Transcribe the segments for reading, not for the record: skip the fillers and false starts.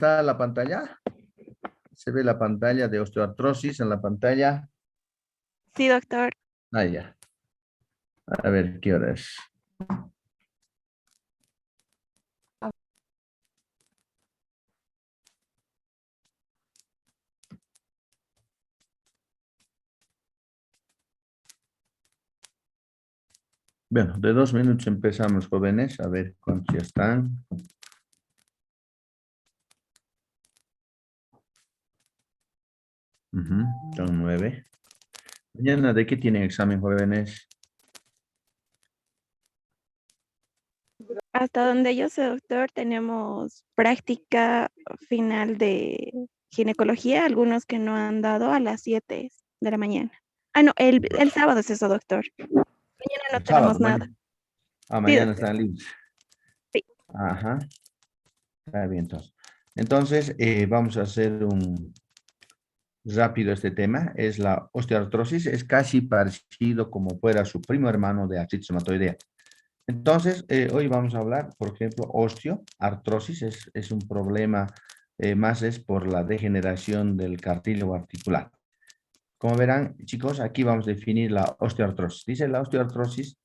¿Está la pantalla? ¿Se ve la pantalla de osteoartrosis en la pantalla? Sí, doctor. Ah, ya. A ver, ¿qué hora es? Bueno, de 2 minutos empezamos, jóvenes. A ver cuántos ya están. Son 9. Mañana, ¿de qué tienen examen, jóvenes? Hasta donde yo sé, doctor, tenemos práctica final de ginecología, algunos que no han dado a las 7 de la mañana. Ah, no, el sábado es eso, doctor. Mañana no El sábado, tenemos mañana. nada. Ah, Sí, mañana doctor. están libres. Sí. Ajá, está bien, entonces. Entonces, vamos a hacer un rápido este tema. Es la osteoartrosis. Es casi parecido como fuera su primo hermano de artritis reumatoidea. Entonces, hoy vamos a hablar, por ejemplo, osteoartrosis. Es un problema, más es por la degeneración del cartílago articular. Como verán, chicos, aquí vamos a definir la osteoartrosis. Dice la osteoartrosis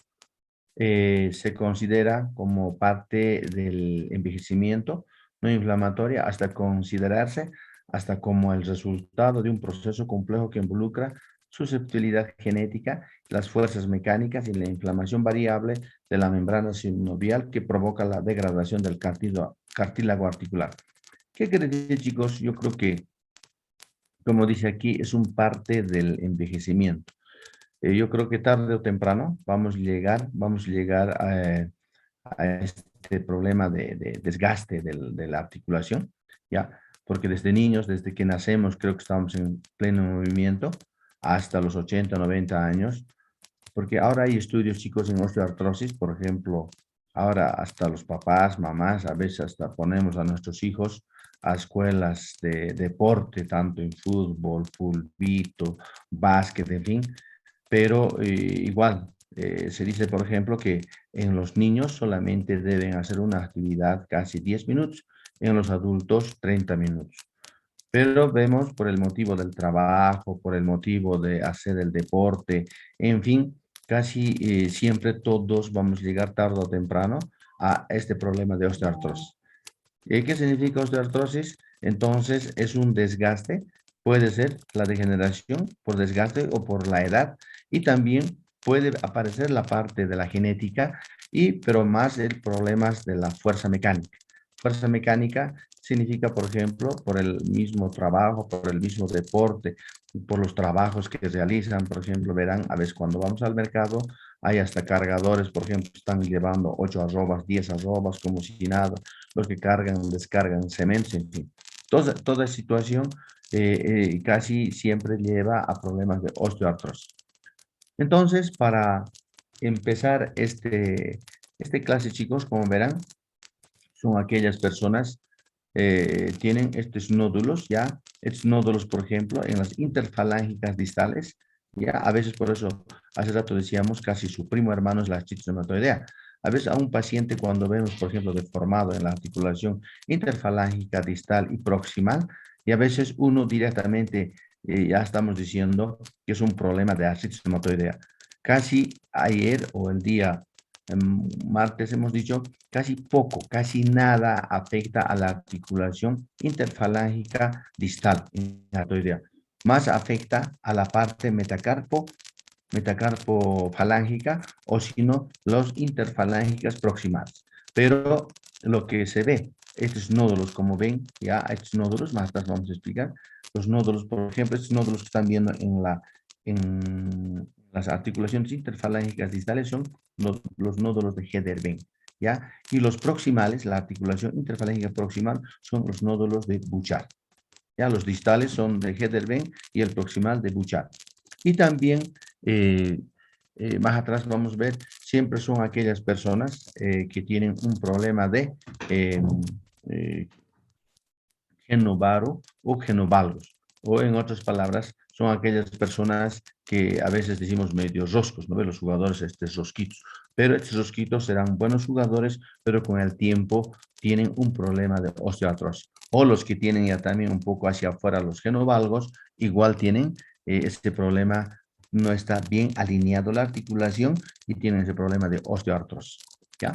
se considera como parte del envejecimiento no inflamatoria hasta considerarse hasta como el resultado de un proceso complejo que involucra susceptibilidad genética, las fuerzas mecánicas y la inflamación variable de la membrana sinovial que provoca la degradación del cartílago articular. ¿Qué quiere decir, chicos? Yo creo que, como dice aquí, es un parte del envejecimiento. Yo creo que tarde o temprano vamos a llegar a este problema de desgaste de la articulación, ¿ya? Porque desde niños, desde que nacemos, creo que estamos en pleno movimiento hasta los 80, 90 años, porque ahora hay estudios, chicos, en osteoartrosis, por ejemplo, ahora hasta los papás, mamás, a veces hasta ponemos a nuestros hijos a escuelas de deporte, tanto en fútbol, pulpito, básquet, en fin, pero igual, se dice, por ejemplo, que en los niños solamente deben hacer una actividad casi 10 minutos, en los adultos 30 minutos. Pero vemos por el motivo del trabajo, por el motivo de hacer el deporte, en fin, casi siempre todos vamos a llegar tarde o temprano a este problema de osteoartrosis. ¿Qué significa osteoartrosis? Entonces es un desgaste, puede ser la degeneración por desgaste o por la edad, y también puede aparecer la parte de la genética, pero más el problemas de la fuerza mecánica. Fuerza mecánica significa, por ejemplo, por el mismo trabajo, por el mismo deporte, por los trabajos que realizan. Por ejemplo, verán, a veces cuando vamos al mercado, hay hasta cargadores, por ejemplo, están llevando 8 arrobas, 10 arrobas, como si nada, los que cargan, descargan cemento, en fin. Toda situación casi siempre lleva a problemas de osteoartrosis. Entonces, para empezar este clase, chicos, como verán, son aquellas personas tienen estos nódulos, ¿ya? Estos nódulos, por ejemplo, en las interfalángicas distales, ¿ya? A veces, por eso, hace rato decíamos, casi su primo hermano es la artritis reumatoidea. A veces a un paciente cuando vemos, por ejemplo, deformado en la articulación interfalángica distal y proximal, y a veces uno directamente ya estamos diciendo que es un problema de artritis reumatoidea. Casi ayer o el día martes hemos dicho, casi poco, casi nada afecta a la articulación interfalángica distal, más afecta a la parte metacarpofalángica o sino los interfalángicas proximales. Pero lo que se ve, estos nódulos, como ven, ya estos nódulos, más atrás vamos a explicar, los nódulos, por ejemplo, estos nódulos que están viendo en las articulaciones interfalángicas distales son los nódulos de Hederben, ¿ya? Y los proximales, la articulación interfalángica proximal, son los nódulos de Bouchard. ¿Ya? Los distales son de Hederben y el proximal de Bouchard. Y también, más atrás vamos a ver, siempre son aquellas personas que tienen un problema de genovaro o genovalgos, o en otras palabras, son aquellas personas que a veces decimos medio roscos, ¿no? Los jugadores rosquitos. Pero estos rosquitos serán buenos jugadores, pero con el tiempo tienen un problema de osteoartrosis. O los que tienen ya también un poco hacia afuera los genovalgos, igual tienen este problema, no está bien alineado la articulación y tienen ese problema de osteoartrosis, ¿ya?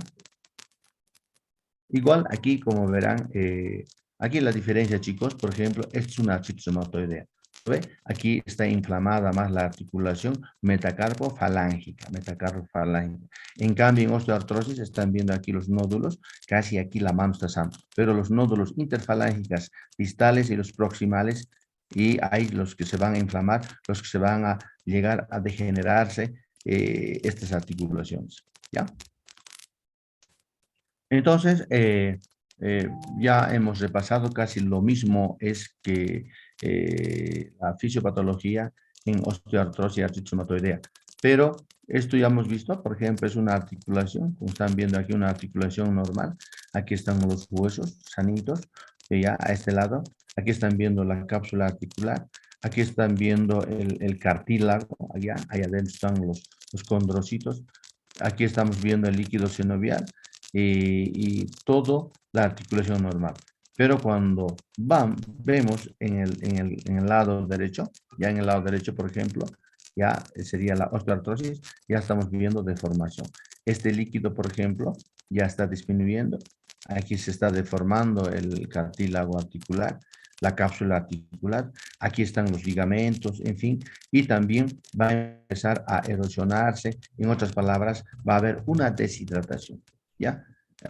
Igual aquí, como verán, aquí la diferencia, chicos, por ejemplo, esta es una artritis reumatoidea. ¿Ve? Aquí está inflamada más la articulación metacarpofalángica, metacarpofalángica. En cambio, en osteoartrosis están viendo aquí los nódulos, casi aquí la mano está sana, pero los nódulos interfalángicas distales y los proximales, y hay los que se van a inflamar, los que se van a llegar a degenerarse estas articulaciones, ¿ya? Entonces, ya hemos repasado casi lo mismo es que la fisiopatología en osteoartrosis y artritis reumatoidea. Pero esto ya hemos visto, por ejemplo, es una articulación, como están viendo aquí, una articulación normal. Aquí están los huesos sanitos, ya a este lado. Aquí están viendo la cápsula articular. Aquí están viendo el cartílago, allá adentro están los condrocitos. Aquí estamos viendo el líquido sinovial y todo la articulación normal. Pero cuando vemos en el lado derecho, ya en el lado derecho, por ejemplo, ya sería la osteoartrosis, ya estamos viendo deformación. Este líquido, por ejemplo, ya está disminuyendo. Aquí se está deformando el cartílago articular, la cápsula articular. Aquí están los ligamentos, en fin. Y también va a empezar a erosionarse. En otras palabras, va a haber una deshidratación. ¿Ya?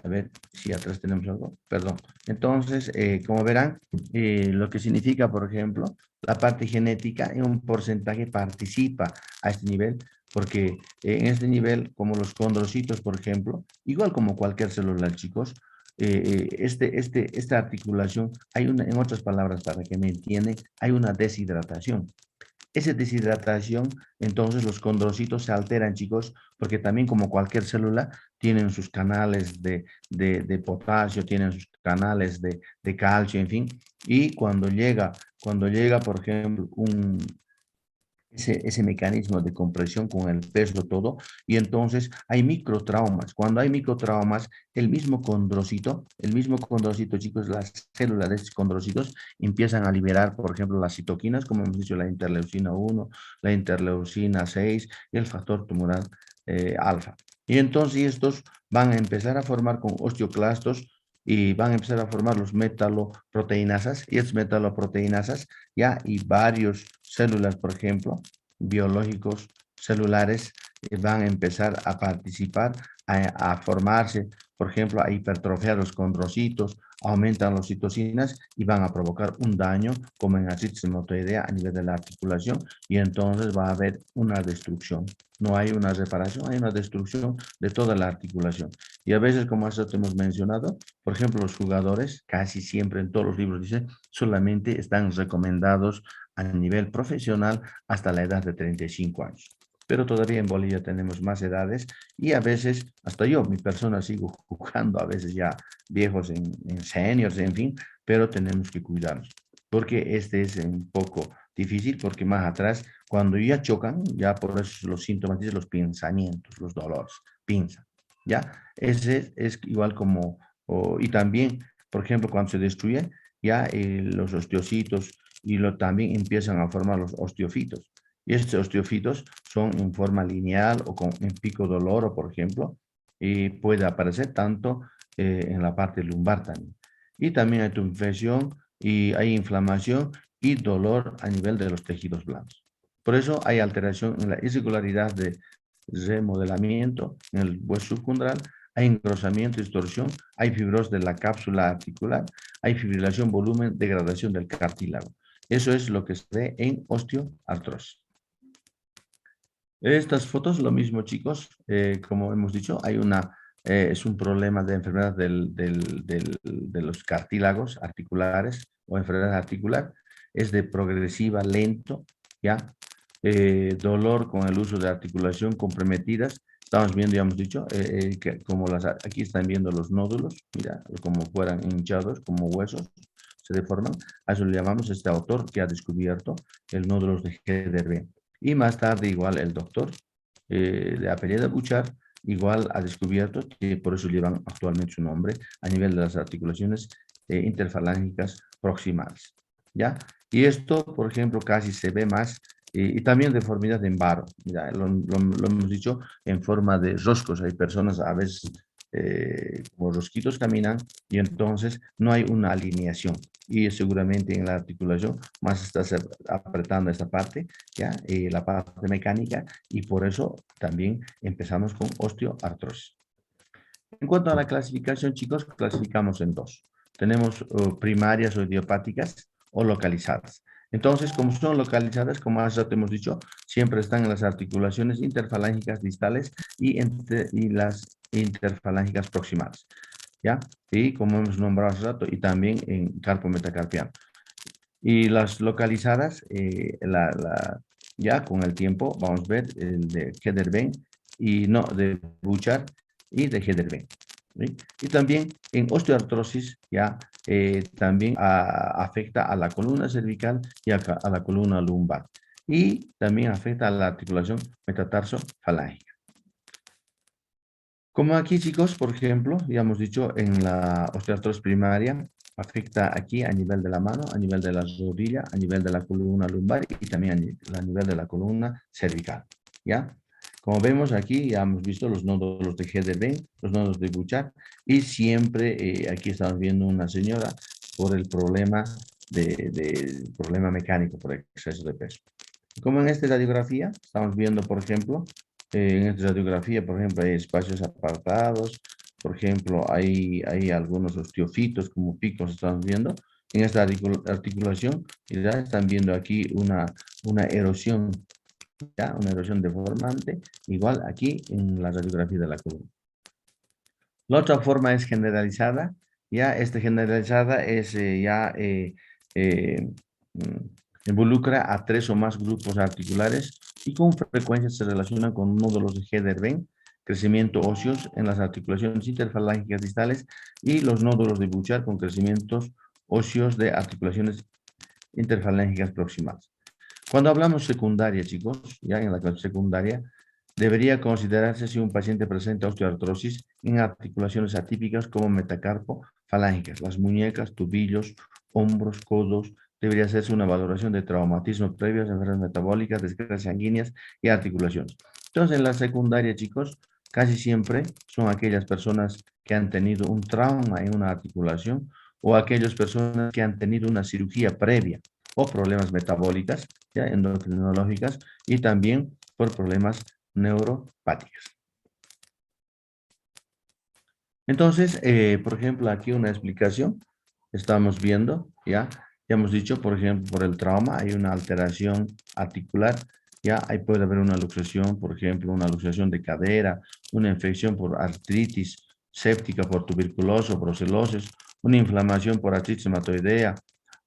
A ver si atrás tenemos algo. Perdón. Entonces, como verán, lo que significa, por ejemplo, la parte genética en un porcentaje participa a este nivel, porque en este nivel, como los condrocitos, por ejemplo, igual como cualquier célula, chicos, esta articulación, hay una, en otras palabras, para que me entiendan, hay una deshidratación. Esa deshidratación, entonces los condrocitos se alteran, chicos, porque también como cualquier célula, tienen sus canales de potasio, tienen sus canales de calcio, en fin, y cuando llega, por ejemplo, ese mecanismo de compresión con el peso todo, y entonces hay microtraumas. Cuando hay microtraumas, el mismo condrocito, chicos, las células de estos condrocitos empiezan a liberar, por ejemplo, las citoquinas, como hemos dicho, la interleucina 1, la interleucina 6 y el factor tumoral alfa. Y entonces estos van a empezar a formar con osteoclastos y van a empezar a formar los metaloproteinasas, y estas metaloproteinasas ya, y varios células, por ejemplo, biológicos, celulares, van a empezar a participar, a formarse, por ejemplo, a hipertrofiar los condrocitos, aumentan las citocinas y van a provocar un daño, como en artritis reumatoidea a nivel de la articulación, y entonces va a haber una destrucción. No hay una reparación, hay una destrucción de toda la articulación. Y a veces, como eso te hemos mencionado, por ejemplo, los jugadores, casi siempre en todos los libros dicen, solamente están recomendados a nivel profesional hasta la edad de 35 años. Pero todavía en Bolivia tenemos más edades y a veces, hasta yo, mi persona, sigo jugando, a veces ya viejos en seniors, en fin, pero tenemos que cuidarnos. Porque este es un poco difícil, porque más atrás, cuando ya chocan, ya por eso los síntomas, dicen los pinzamientos, los dolores, pinza, ¿ya? Ese es igual como, y también, por ejemplo, cuando se destruye, ya los osteocitos y también empiezan a formar los osteofitos. Y estos osteofitos son en forma lineal o en pico doloro, por ejemplo, y puede aparecer tanto en la parte lumbar también. Y también hay infección y hay inflamación y dolor a nivel de los tejidos blandos. Por eso hay alteración en la irregularidad de remodelamiento en el hueso subcondral, hay engrosamiento, distorsión, hay fibrosis de la cápsula articular, hay fibrilación, volumen, degradación del cartílago. Eso es lo que se ve en osteoartrosis. Estas fotos, lo mismo, chicos, como hemos dicho, es un problema de enfermedad de los cartílagos articulares o enfermedad articular. Es de progresiva, lento, ¿ya? Dolor con el uso de articulación comprometidas. Estamos viendo, ya hemos dicho, que aquí están viendo los nódulos, mira, como fueran hinchados, como huesos. se deforman. A eso le llamamos este autor que ha descubierto el nódulos de Hederbee. Y más tarde igual el doctor de apellido Bouchard igual ha descubierto que por eso llevan actualmente su nombre a nivel de las articulaciones interfalángicas proximales. ¿Ya? Y esto, por ejemplo, casi se ve más y también deformidad en varo. Ya, lo hemos dicho en forma de roscos. Hay personas a veces como rosquitos caminan y entonces no hay una alineación. Y seguramente en la articulación más está apretando esta parte, ¿ya? La parte mecánica, y por eso también empezamos con osteoartrosis. En cuanto a la clasificación, chicos, clasificamos en dos. Tenemos primarias o idiopáticas o localizadas. Entonces, como son localizadas, como hace rato hemos dicho, siempre están en las articulaciones interfalángicas distales y las interfalángicas proximales, ¿ya? Y como hemos nombrado hace rato, y también en carpo metacarpiano. Y las localizadas, ya con el tiempo, vamos a ver el de Hederbee y no, de Bouchard y de Hederbee. ¿Sí? Y también en osteoartrosis ya también afecta a la columna cervical y a la columna lumbar. Y también afecta a la articulación metatarso-falángica. Como aquí, chicos, por ejemplo, ya hemos dicho en la osteoartrosis primaria, afecta aquí a nivel de la mano, a nivel de la rodilla, a nivel de la columna lumbar y también a nivel de la columna cervical. ¿Ya? Como vemos aquí, ya hemos visto los nódulos de Hederbee, los nódulos de Bouchard, y siempre aquí estamos viendo una señora por el problema, problema mecánico, por exceso de peso. Como en esta radiografía, estamos viendo, por ejemplo, en esta radiografía, por ejemplo, hay espacios apartados, por ejemplo, hay algunos osteofitos como picos, estamos viendo. En esta articulación, ya están viendo aquí una erosión, ¿ya? Una erosión deformante, igual aquí en la radiografía de la columna. La otra forma es generalizada, ya esta generalizada es involucra a 3 o más grupos articulares y con frecuencia se relaciona con nódulos de Hederbee, crecimiento óseos en las articulaciones interfalángicas distales y los nódulos de Bouchard con crecimientos óseos de articulaciones interfalángicas proximales. Cuando hablamos secundaria, chicos, ya en la clase secundaria, debería considerarse si un paciente presenta osteoartrosis en articulaciones atípicas como metacarpo falángicas, las muñecas, tobillos, hombros, codos. Debería hacerse una valoración de traumatismo previos, enfermedades metabólicas, descargas sanguíneas y articulaciones. Entonces, en la secundaria, chicos, casi siempre son aquellas personas que han tenido un trauma en una articulación o aquellas personas que han tenido una cirugía previa o problemas metabólicas, ya endocrinológicas, y también por problemas neuropáticas. Entonces, por ejemplo, aquí una explicación. Estamos viendo, ya hemos dicho, por ejemplo, por el trauma hay una alteración articular, ya ahí puede haber una luxación, por ejemplo, una luxación de cadera, una infección por artritis séptica, por tuberculosis o brucelosis, una inflamación por artritis reumatoidea,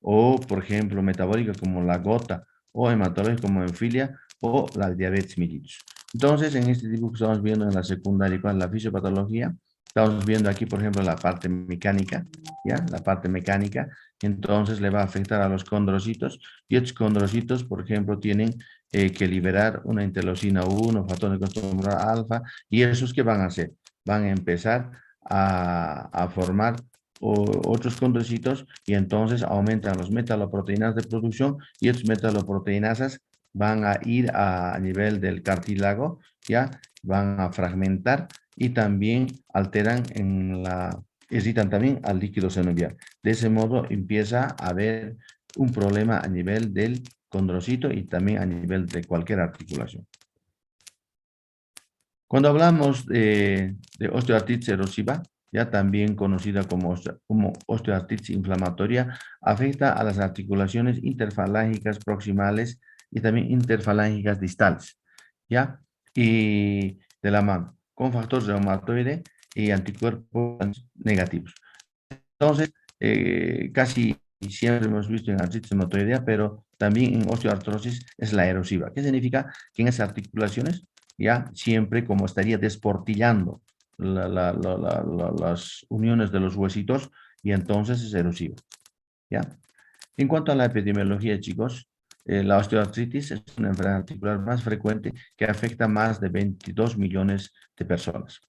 o, por ejemplo, metabólica como la gota, o hematológica como hemofilia, o la diabetes mellitus. Entonces, en este tipo que estamos viendo en la secundaria con la fisiopatología, estamos viendo aquí, por ejemplo, la parte mecánica, ¿ya? La parte mecánica, entonces le va a afectar a los condrocitos, y estos condrocitos, por ejemplo, tienen que liberar una interleucina 1, factor de costumbre alfa, y esos que van a hacer, van a empezar a formar otros condrocitos, y entonces aumentan los metaloproteínas de producción, y estos metaloproteinasas van a ir a nivel del cartílago, ya van a fragmentar y también alteran irritan también al líquido sinovial. De ese modo empieza a haber un problema a nivel del condrocito y también a nivel de cualquier articulación. Cuando hablamos de osteoartritis erosiva, ya también conocida como osteoartritis inflamatoria, afecta a las articulaciones interfalángicas proximales y también interfalángicas distales, ¿ya? Y de la mano, con factores reumatoide y anticuerpos negativos. Entonces, casi siempre hemos visto en artritis reumatoidea, pero también en osteoartrosis es la erosiva. ¿Qué significa? Que en esas articulaciones ya siempre como estaría desportillando las uniones de los huesitos y entonces es erosiva. ¿ya? En cuanto a la epidemiología, chicos, la osteoartritis es una enfermedad articular más frecuente que afecta a más de 22 millones de personas.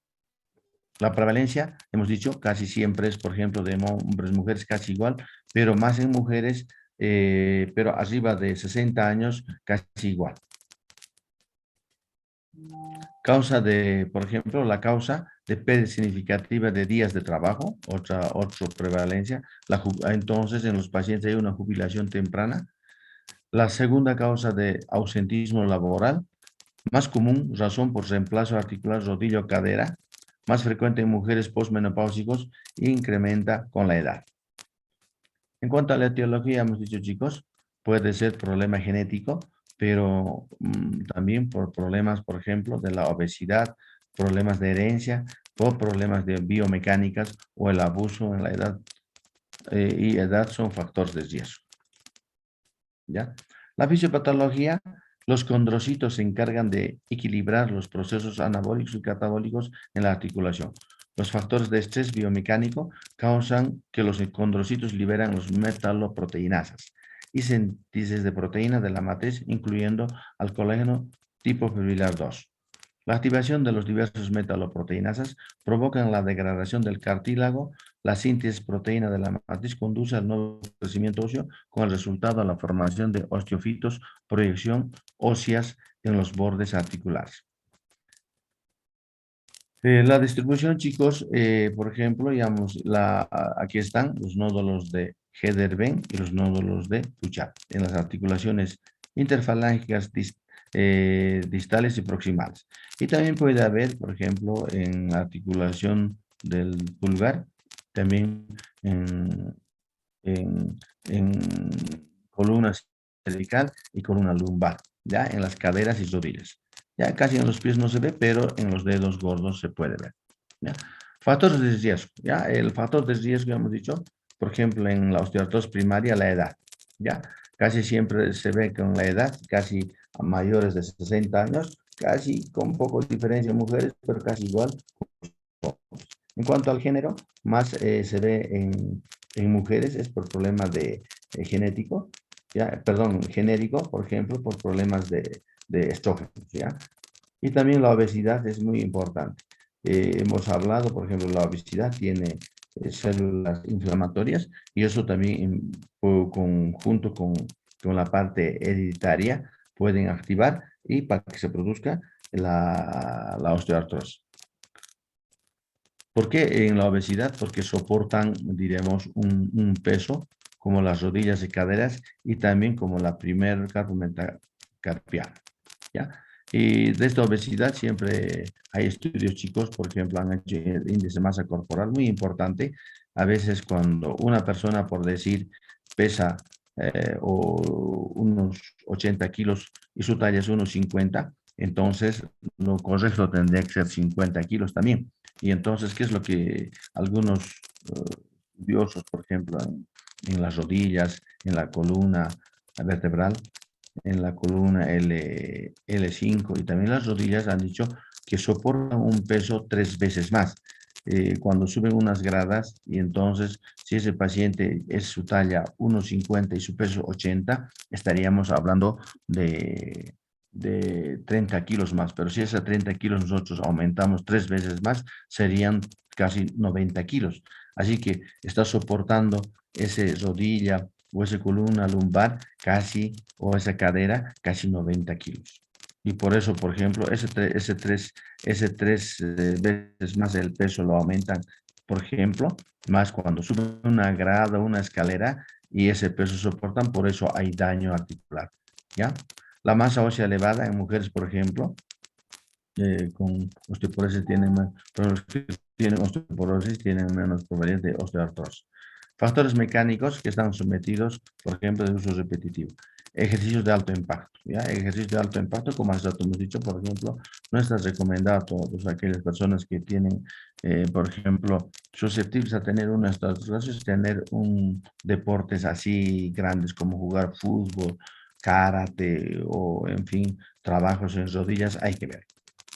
La prevalencia, hemos dicho, casi siempre es, por ejemplo, de hombres y mujeres casi igual, pero más en mujeres, pero arriba de 60 años casi igual. Causa de, por ejemplo, la causa de pérdida significativa de días de trabajo, otra prevalencia. Entonces, en los pacientes hay una jubilación temprana. La segunda causa de ausentismo laboral, más común, razón por reemplazo articular rodillo-cadera, más frecuente en mujeres postmenopáusicos e incrementa con la edad. En cuanto a la etiología, hemos dicho, chicos, puede ser problema genético, pero también por problemas, por ejemplo, de la obesidad, problemas de herencia, o problemas de biomecánicas o el abuso en la edad y edad son factores de riesgo. ¿Ya? La fisiopatología, los condrocitos se encargan de equilibrar los procesos anabólicos y catabólicos en la articulación. Los factores de estrés biomecánico causan que los condrocitos liberan los metaloproteinasas y síntesis de proteína de la matriz, incluyendo al colágeno tipo fibrilar 2. La activación de los diversos metaloproteinasas provoca la degradación del cartílago. La síntesis proteína de la matriz conduce al nuevo crecimiento óseo con el resultado a la formación de osteofitos, proyección óseas en los bordes articulares. La distribución, chicos, por ejemplo, digamos, aquí están los nódulos de Hederben y los nódulos de Puchat en las articulaciones interfalángicas distales y proximales. Y también puede haber, por ejemplo, en la articulación del pulgar, también en columna cervical y columna lumbar, ya en las caderas y rodillas. Ya casi en los pies no se ve, pero en los dedos gordos se puede ver. ¿Ya? Factores de riesgo. ¿Ya? El factor de riesgo, hemos dicho, por ejemplo, en la osteoartrosis primaria, la edad. ¿Ya? Casi siempre se ve con la edad, casi a mayores de 60 años, casi con poco diferencia en mujeres, pero casi igual. En cuanto al género, más se ve en mujeres, es por problemas de genético, ¿ya? Perdón, genérico, por ejemplo, por problemas de estrógenos, ¿ya? Y también la obesidad es muy importante. Hemos hablado, por ejemplo, la obesidad tiene células inflamatorias y eso también junto con la parte hereditaria pueden activar y para que se produzca la osteoartrosis. ¿Por qué en la obesidad? Porque soportan, diremos, un peso como las rodillas y caderas y también como la primer carpiana, ¿ya? Y de esta obesidad siempre hay estudios, chicos, por ejemplo, han hecho el índice de masa corporal muy importante. A veces cuando una persona, por decir, pesa unos 80 kilos y su talla es unos 50, entonces lo correcto tendría que ser 50 kilos también. Y entonces, ¿qué es lo que algunos estudiosos, por ejemplo, en las rodillas, en la columna vertebral, en la columna L5 y también las rodillas han dicho que soportan un peso 3 veces más cuando suben unas gradas y entonces si ese paciente es su talla 1,50 y su peso 80, estaríamos hablando de 30 kilos más, pero si es a 30 kilos nosotros aumentamos 3 veces más, serían casi 90 kilos. Así que está soportando ese rodilla o esa columna lumbar casi, o esa cadera casi 90 kilos. Y por eso, por ejemplo, ese tres veces más el peso lo aumentan, por ejemplo, más cuando suben una grada, una escalera y ese peso soportan, por eso hay daño articular, ¿ya? La masa ósea elevada en mujeres, por ejemplo, con osteoporosis tienen menos probabilidad de osteoartrosis. Factores mecánicos que están sometidos, por ejemplo, de uso repetitivo. Ejercicios de alto impacto. ¿Ya? Ejercicios de alto impacto, como hemos dicho, por ejemplo, no está recomendado a todas aquellas personas que tienen, por ejemplo, susceptibles a tener una osteoartrosis, tener deportes así grandes como jugar fútbol, karate o, en fin, trabajos en rodillas, hay que ver.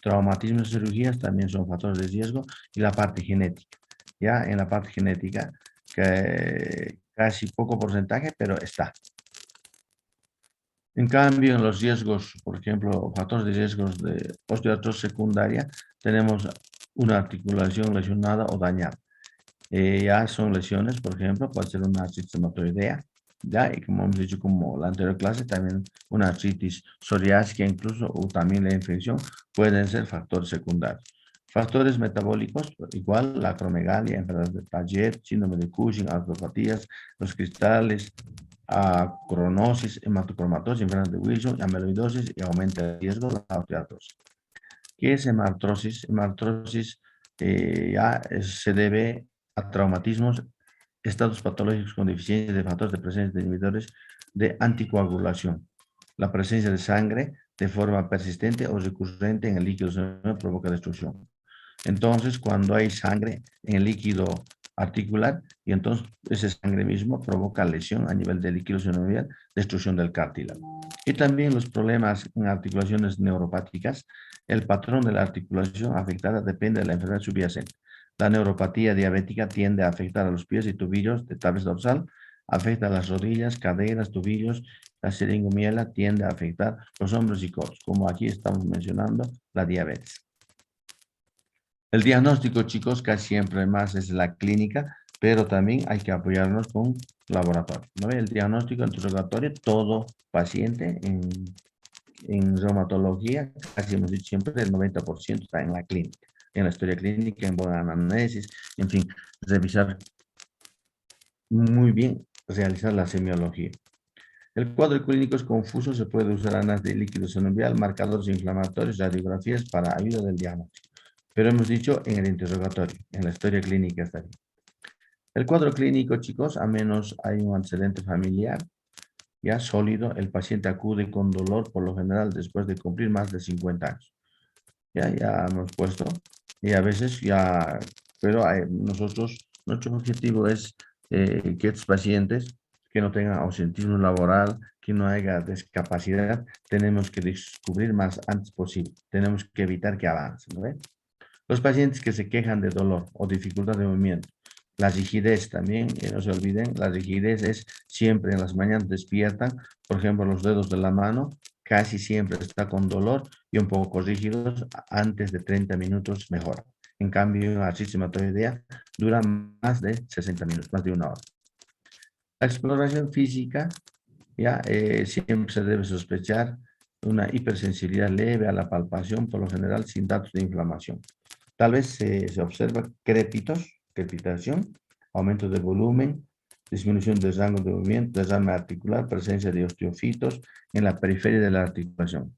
Traumatismos y cirugías también son factores de riesgo y la parte genética. Ya en la parte genética, que casi poco porcentaje, pero está. En cambio, en los riesgos, por ejemplo, factores de riesgos de osteoartrosis secundaria, tenemos una articulación lesionada o dañada. Ya son lesiones, por ejemplo, puede ser una artritis reumatoidea, ya, y como hemos dicho, como la anterior clase, también una artritis psoriásica incluso, o también la infección, pueden ser factores secundarios. Factores metabólicos, igual la acromegalia, enfermedad de Paget, síndrome de Cushing, artropatías, los cristales, acronosis, hematocromatosis, enfermedad de Wilson, amiloidosis y aumenta el riesgo de la osteoartrosis. ¿Qué es hemartrosis? Hemartrosis se debe a traumatismos, estados patológicos con deficiencia de factores de presencia de inhibidores de anticoagulación. La presencia de sangre de forma persistente o recurrente en el líquido sanguíneo provoca destrucción. Entonces, cuando hay sangre en el líquido articular, y entonces ese sangre mismo provoca lesión a nivel del líquido sinovial, destrucción del cartílago. Y también los problemas en articulaciones neuropáticas, el patrón de la articulación afectada depende de la enfermedad subyacente. La neuropatía diabética tiende a afectar a los pies y tobillos de tabla dorsal, afecta a las rodillas, caderas, tobillos. La seringomiela tiende a afectar los hombros y codos, como aquí estamos mencionando la diabetes. El diagnóstico, chicos, casi siempre más es la clínica, pero también hay que apoyarnos con laboratorio, ¿no? El diagnóstico interrogatorio, todo paciente en reumatología, casi hemos dicho siempre, el 90% está en la clínica, en la historia clínica, en buena anamnesis, en fin, revisar muy bien, realizar la semiología. El cuadro clínico es confuso, se puede usar análisis de líquido sinovial, marcadores inflamatorios, radiografías para ayuda del diagnóstico. Pero hemos dicho en el interrogatorio, en la historia clínica está bien. El cuadro clínico, chicos, a menos hay un antecedente familiar ya sólido, el paciente acude con dolor por lo general después de cumplir más de 50 años. Ya hemos puesto, y a veces ya, pero nuestro objetivo es que estos pacientes que no tengan ausentismo laboral, que no haya discapacidad, tenemos que descubrir más antes posible, tenemos que evitar que avancen, ¿no? Los pacientes que se quejan de dolor o dificultad de movimiento, la rigidez también, no se olviden, la rigidez es siempre en las mañanas despiertan, por ejemplo, los dedos de la mano, casi siempre está con dolor y un poco rígidos, antes de 30 minutos mejor. En cambio, la artritis reumatoidea dura más de 60 minutos, más de una hora. La exploración física, ya siempre se debe sospechar una hipersensibilidad leve a la palpación, por lo general sin datos de inflamación. Tal vez se observa crepitación, aumento de volumen, disminución del rango de movimiento, desarme articular, presencia de osteofitos en la periferia de la articulación.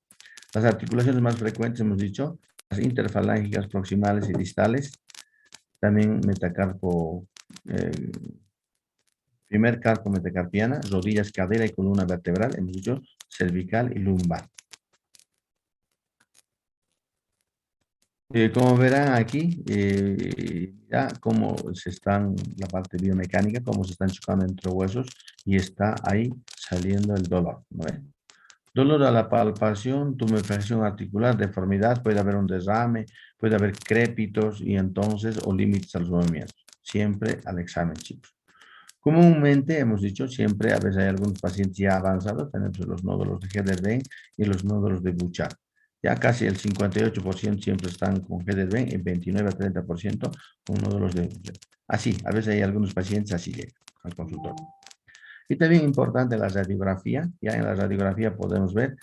Las articulaciones más frecuentes, hemos dicho, las interfalángicas proximales y distales, también metacarpo, primer carpo metacarpiana, rodillas, cadera y columna vertebral, hemos dicho cervical y lumbar. Como verán aquí, ya cómo se están, la parte biomecánica, cómo se están chocando entre huesos y está ahí saliendo el dolor, ¿no ve? Dolor a la palpación, tumefacción articular, deformidad, puede haber un derrame, puede haber crépitos y entonces, o límites a los movimientos. Siempre al examen, chicos. Comúnmente, hemos dicho, siempre, a veces hay algunos pacientes ya avanzados, tenemos los nódulos de Hederben y los nódulos de Bouchard. Ya casi el 58% siempre están con Hederben y 29 a 30% con nódulos de Bouchard. Así, a veces hay algunos pacientes así llegan al consultorio. Y también importante la radiografía. Ya en la radiografía podemos ver,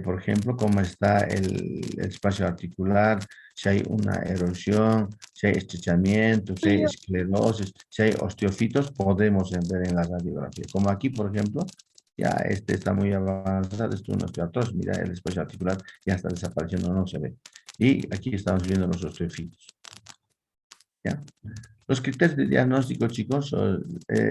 por ejemplo, cómo está el espacio articular, si hay una erosión, si hay estrechamiento, si hay esclerosis, si hay osteofitos, podemos ver en la radiografía. Como aquí, por ejemplo, ya este está muy avanzado, esto es una osteoartrosis, mira, el espacio articular ya está desapareciendo, no se ve. Y aquí estamos viendo los osteofitos. ¿Ya? Los criterios de diagnóstico, chicos,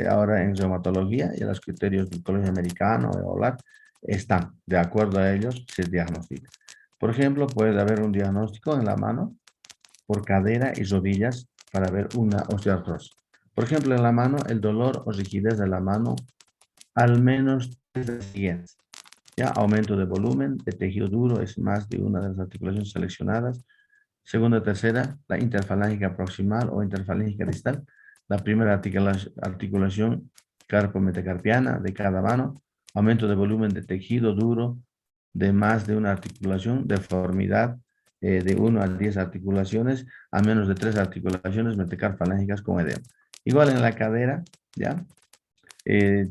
ahora en reumatología y los criterios del Colegio Americano de hablar están, de acuerdo a ellos, se diagnostica. Por ejemplo, puede haber un diagnóstico en la mano por cadera y rodillas para ver una osteoartrosis. Por ejemplo, en la mano, el dolor o rigidez de la mano, al menos tres siguientes. Ya, aumento de volumen, de tejido duro, es más de una de las articulaciones seleccionadas. Segunda, tercera, la interfalángica proximal o interfalángica distal. La primera articulación carpo-metacarpiana de cada mano, aumento de volumen de tejido duro de más de una articulación, deformidad de 1 a 10 articulaciones, a menos de 3 articulaciones metacarfalángicas con edema. Igual en la cadera, ¿ya?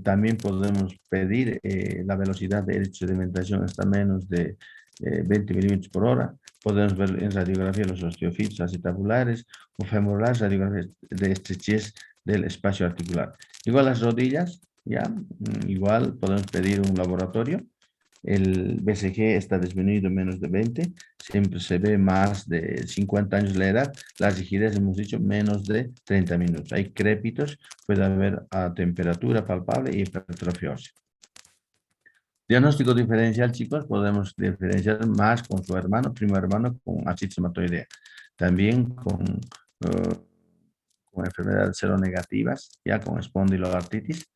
También podemos pedir la velocidad de sedimentación hasta menos de 20 milímetros por hora. Podemos ver en radiografía los osteofitos acetabulares o femorales, radiografías de estrechez del espacio articular. Igual las rodillas, ya, igual podemos pedir un laboratorio. El BCG está disminuido menos de 20, siempre se ve más de 50 años la edad, la rigidez hemos dicho menos de 30 minutos. Hay crépitos, puede haber a temperatura palpable y hipertrofiosis. Diagnóstico diferencial, chicos, podemos diferenciar más con su hermano, primo hermano, con artritis reumatoidea. También con enfermedades seronegativas, ya con espondiloartritis,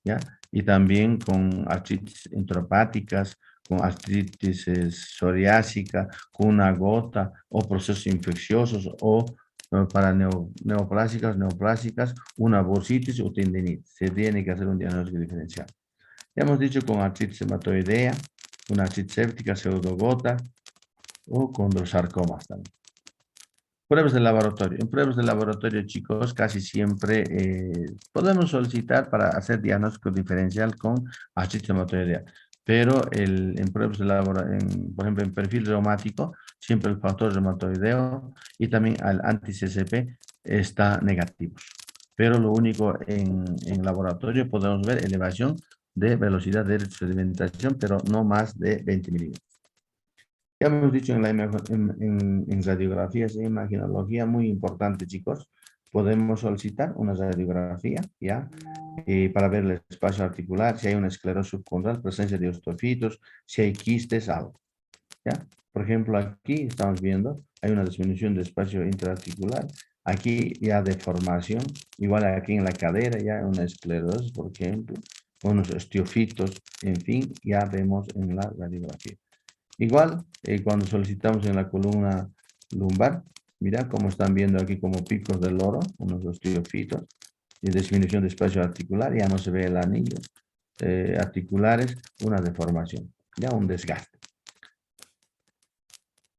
¿ya? Y también con artritis intropáticas, con artritis psoriásica, con una gota o procesos infecciosos o para neoplásicas, una bursitis o tendinitis. Se tiene que hacer un diagnóstico diferencial. Ya hemos dicho con artritis reumatoidea, una artritis séptica, pseudogota o condrosarcomas también. Pruebas de laboratorio. En pruebas de laboratorio, chicos, casi siempre podemos solicitar para hacer diagnóstico diferencial con artritis reumatoidea. Pero en pruebas de laboratorio, por ejemplo, en perfil reumático, siempre el factor reumatoideo y también al anti-CCP está negativo. Pero lo único en laboratorio podemos ver elevación de velocidad de sedimentación, pero no más de 20 milímetros. Ya hemos dicho en radiografías e imagenología, muy importante, chicos. Podemos solicitar una radiografía, ¿ya? Para ver el espacio articular, si hay una esclerosis subconral, presencia de osteofitos, si hay quistes, algo, ¿ya? Por ejemplo, aquí estamos viendo, hay una disminución de espacio intraarticular. Aquí ya deformación, igual aquí en la cadera ya una esclerosis, por ejemplo, unos osteofitos, en fin, ya vemos en la radiografía. Igual, cuando solicitamos en la columna lumbar, mira cómo están viendo aquí como picos del loro, unos osteofitos, y disminución de espacio articular, ya no se ve el anillo articulares, una deformación, ya un desgaste.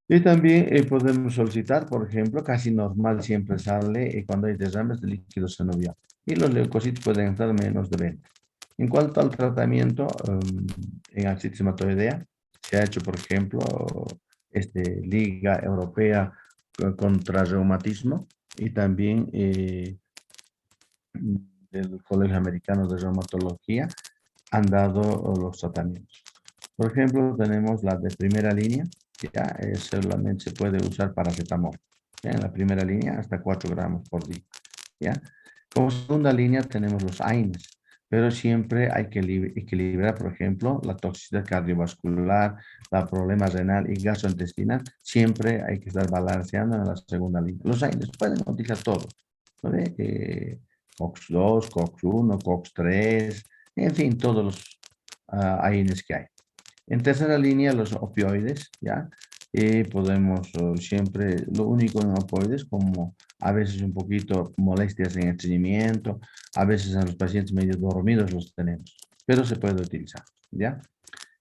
Y también podemos solicitar, por ejemplo, casi normal siempre sale cuando hay derrames de líquido sinovial. Y los leucocitos pueden estar menos de 20. En cuanto al tratamiento en artritis reumatoidea, se ha hecho, por ejemplo, Liga Europea contra Reumatismo y también del Colegio Americano de Reumatología han dado los tratamientos. Por ejemplo, tenemos la de primera línea, ya solamente se puede usar paracetamol. ¿Ya? En la primera línea hasta 4 gramos por día. ¿Ya? Como segunda línea tenemos los AINES, pero siempre hay que equilibrar, por ejemplo, la toxicidad cardiovascular, la problema renal y gastrointestinal. Siempre hay que estar balanceando en la segunda línea. Los AINES pueden utilizar todo, ¿no? COX-2, COX-1, COX-3, en fin, todos los AINES que hay. En tercera línea, los opioides, ¿ya? Podemos siempre, lo único en opioides, como a veces un poquito molestias en el estreñimiento, a veces en los pacientes medio dormidos los tenemos, pero se puede utilizar, ¿ya?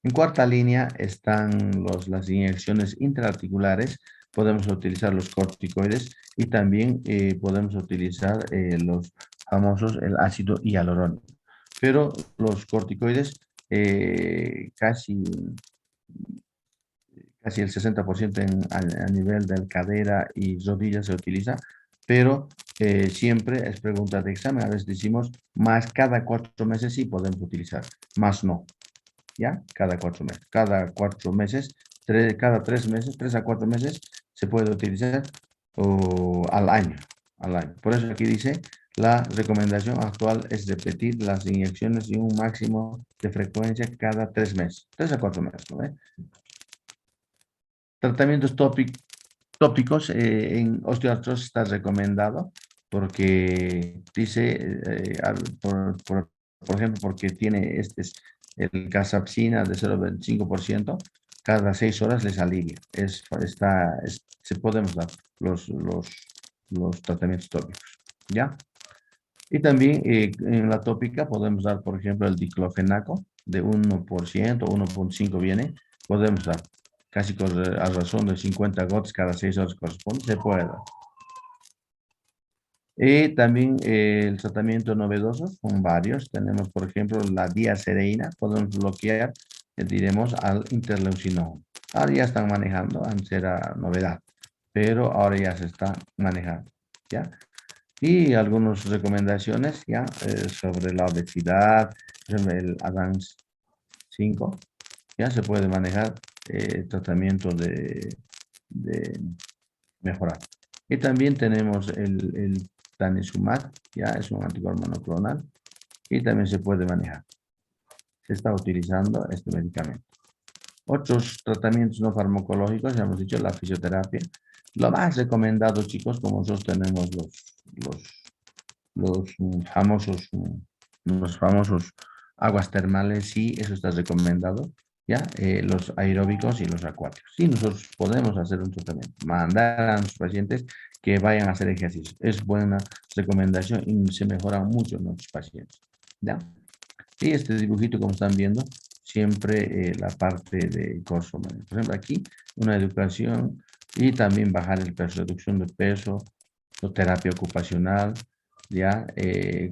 En cuarta línea están las inyecciones intraarticulares, podemos utilizar los corticoides y también podemos utilizar los famosos, el ácido hialurónico. Pero los corticoides casi el 60% a nivel de cadera y rodilla se utiliza, pero siempre es pregunta de examen. A veces decimos más cada 4 meses sí podemos utilizar, más no. ¿Ya? Cada 4 meses. Cada 4 meses, cada 3 meses, 3 a 4 meses se puede utilizar al año. Por eso aquí dice, la recomendación actual es repetir las inyecciones y un máximo de frecuencia cada 3 meses. 3 a 4 meses, ¿no? Tratamientos tópicos en osteoartrosis está recomendado porque dice, por ejemplo, porque tiene el casapsina de 0,25%, cada 6 horas les alivia. Se podemos dar los tratamientos tópicos, ¿ya? Y también en la tópica podemos dar, por ejemplo, el diclofenaco de 1%, 1,5 viene, podemos dar casi a razón de 50 gotas cada 6 horas corresponde, se puede dar. Y también el tratamiento novedoso son varios. Tenemos, por ejemplo, la diacereína, podemos bloquear, diremos, al interleucinón. Ahora ya están manejando, antes era novedad, pero ahora ya se está manejando, ¿ya? Y algunas recomendaciones, ¿ya? Sobre la obesidad, sobre el ADANS 5, ya se puede manejar tratamiento de mejorar. Y también tenemos el tanezumab, ya es un anticuerpo monoclonal y también se puede manejar. Se está utilizando este medicamento. Otros tratamientos no farmacológicos, ya hemos dicho, la fisioterapia. Lo más recomendado, chicos, como nosotros tenemos los famosos aguas termales, sí, eso está recomendado, ¿ya? Los aeróbicos y los acuáticos. Sí, nosotros podemos hacer un tratamiento, mandar a nuestros pacientes que vayan a hacer ejercicio. Es buena recomendación y se mejora mucho en nuestros pacientes, ¿ya? Y este dibujito, como están viendo, siempre la parte de corso. Por ejemplo, aquí una educación y también bajar el peso, reducción de peso, terapia ocupacional, ya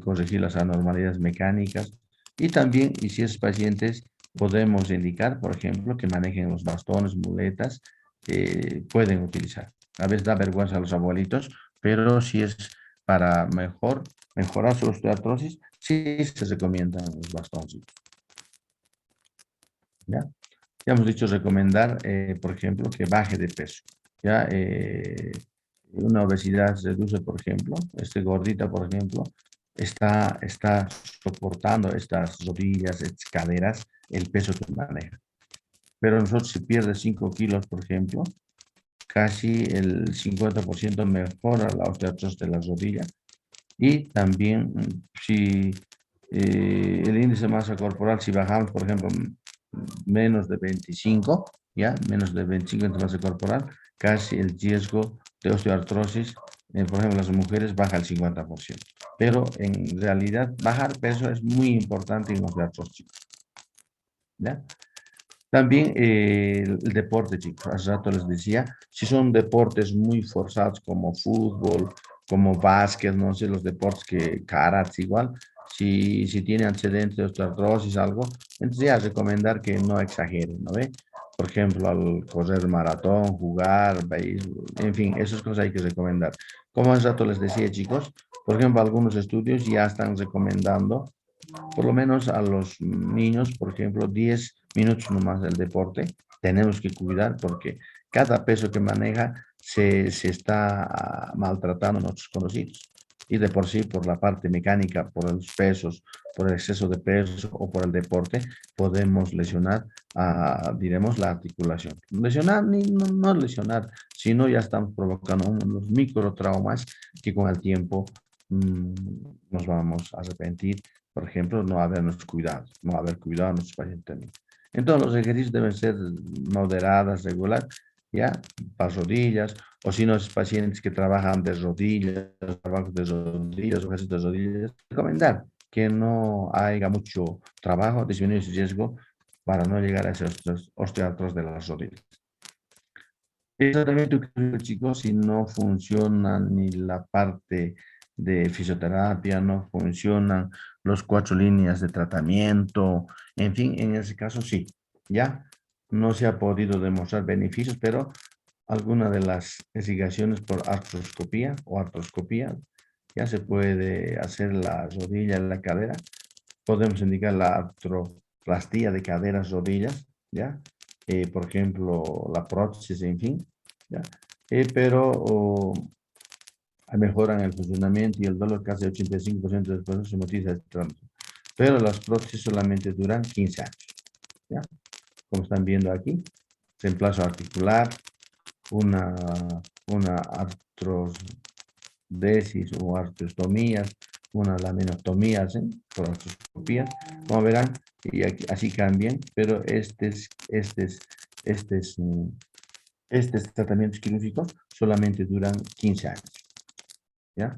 corregir las anormalidades mecánicas y también, y si es pacientes, podemos indicar, por ejemplo, que manejen los bastones, muletas, pueden utilizar. A veces da vergüenza a los abuelitos, pero si es para mejorar su osteoartrosis, sí se recomiendan los bastones. ¿Ya? Ya hemos dicho recomendar, por ejemplo, que baje de peso. Ya una obesidad se reduce, por ejemplo, este gordita, por ejemplo, está soportando estas rodillas, estas caderas, el peso que maneja. Pero nosotros si pierde 5 kilos, por ejemplo, casi el 50% mejora la osteoartrosis de las rodillas. Y también si el índice de masa corporal, si bajamos, por ejemplo, menos de 25, ¿ya? Menos de 25 de masa corporal, casi el riesgo de osteoartrosis, por ejemplo, las mujeres baja el 50%. Pero en realidad, bajar peso es muy importante en osteoartrosis, ¿ya? También el deporte, chicos. Hace rato les decía, si son deportes muy forzados como fútbol, como básquet, no sé, los deportes que karate igual, si tiene antecedentes de osteoartrosis, algo, entonces ya recomendar que no exageren, ¿no ve? Por ejemplo, al correr maratón, jugar, béisbol, en fin, esas cosas hay que recomendar. Como hace rato les decía, chicos, por ejemplo, algunos estudios ya están recomendando por lo menos a los niños, por ejemplo, 10 minutos nomás del deporte. Tenemos que cuidar porque cada peso que maneja se está maltratando a nuestros conocidos. Y de por sí, por la parte mecánica, por los pesos, por el exceso de peso o por el deporte, podemos lesionar, diremos, la articulación. Lesionar, ni, no, no lesionar, sino ya estamos provocando unos microtraumas que con el tiempo nos vamos a arrepentir, por ejemplo, no habernos cuidado, no haber cuidado a nuestros pacientes también. Entonces, los ejercicios deben ser moderadas, regular, ¿ya? Para rodillas, o si no, es pacientes que trabajan de rodillas, trabajos de rodillas, ejercicios de rodillas, recomendar que no haya mucho trabajo, disminuir ese riesgo para no llegar a esos osteoartrosis de las rodillas. Exactamente, chicos, si no funciona ni la parte de fisioterapia, no funcionan los 4 líneas de tratamiento, en fin, en ese caso sí, ya no se ha podido demostrar beneficios, pero alguna de las investigaciones por artroscopía o artroscopía, ya se puede hacer la rodilla, la cadera, podemos indicar la artroplastía de caderas, rodillas, ya, por ejemplo, la prótesis, en fin, ¿ya? Pero mejoran el funcionamiento y el dolor, casi 85% de los pacientes somatiza este trámite. Pero las prótesis solamente duran 15 años, ¿ya? Como están viendo aquí, reemplazo articular, una, una artrodesis o artrostomías, una laminotomía por artroscopía, como verán, y aquí, así cambian, pero estos tratamientos quirúrgicos solamente duran 15 años, ¿ya?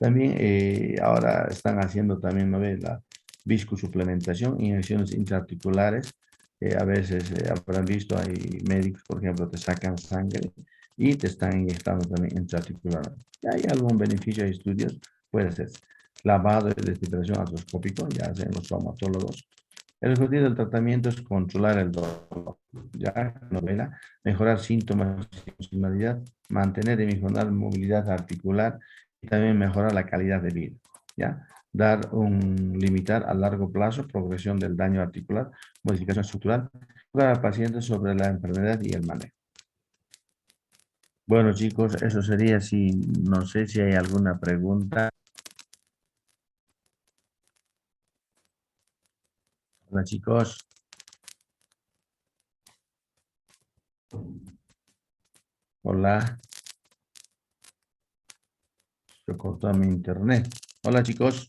También ahora están haciendo también, ¿no ve? La viscosuplementación, inyecciones intraarticulares. A veces habrán visto, hay médicos, por ejemplo, te sacan sangre y te están inyectando también intraarticular. ¿Hay algún beneficio de estudios? Puede ser lavado y desfibrilación artroscópico, ya hacen los traumatólogos. El objetivo del tratamiento es controlar el dolor, ya, novela, mejorar síntomas y funcionalidad, mantener y mejorar movilidad articular y también mejorar la calidad de vida, ya. Limitar a largo plazo progresión del daño articular, modificación estructural, para el paciente sobre la enfermedad y el manejo. Bueno, chicos, eso sería si, no sé si hay alguna pregunta. Hola, chicos. Hola. Se cortó mi internet. Hola, chicos.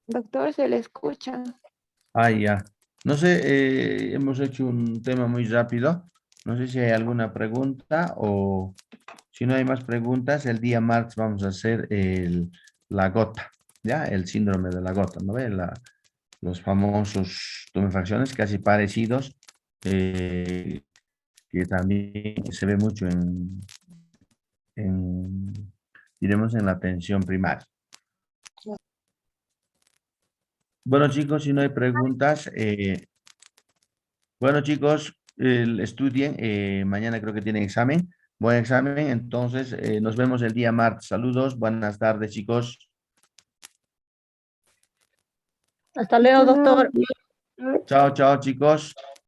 Doctor, se le escucha. Ah, ya. No sé, hemos hecho un tema muy rápido. No sé si hay alguna pregunta o si no hay más preguntas, el día martes vamos a hacer la gota, ¿ya? El síndrome de la gota, ¿no ve? Los famosos tumefacciones casi parecidos, eh, que también se ve mucho diremos, en la atención primaria. Bueno, chicos, si no hay preguntas, bueno, chicos, estudien. Mañana creo que tienen examen. Buen examen. Entonces, nos vemos el día martes. Saludos. Buenas tardes, chicos. Hasta luego, doctor. Chao, chao, chicos.